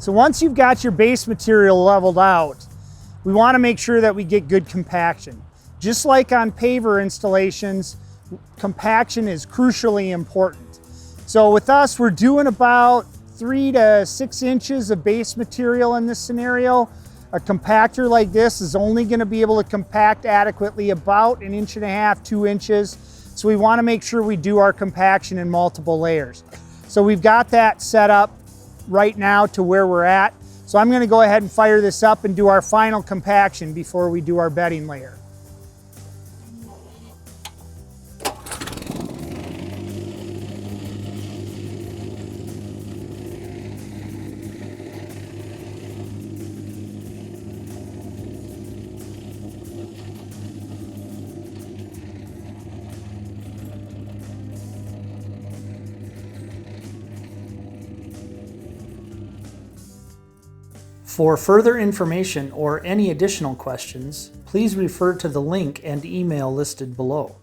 So once you've got your base material leveled out, we want to make sure that we get good compaction. Just like on paver installations, compaction is crucially important. So with us, we're doing about 3 to 6 inches of base material in this scenario. A compactor like this is only going to be able to compact adequately about 1.5 inches, 2 inches. So we want to make sure we do our compaction in multiple layers. So we've got that set up right now to where we're at. So I'm going to go ahead and fire this up and do our final compaction before we do our bedding layer. For further information or any additional questions, please refer to the link and email listed below.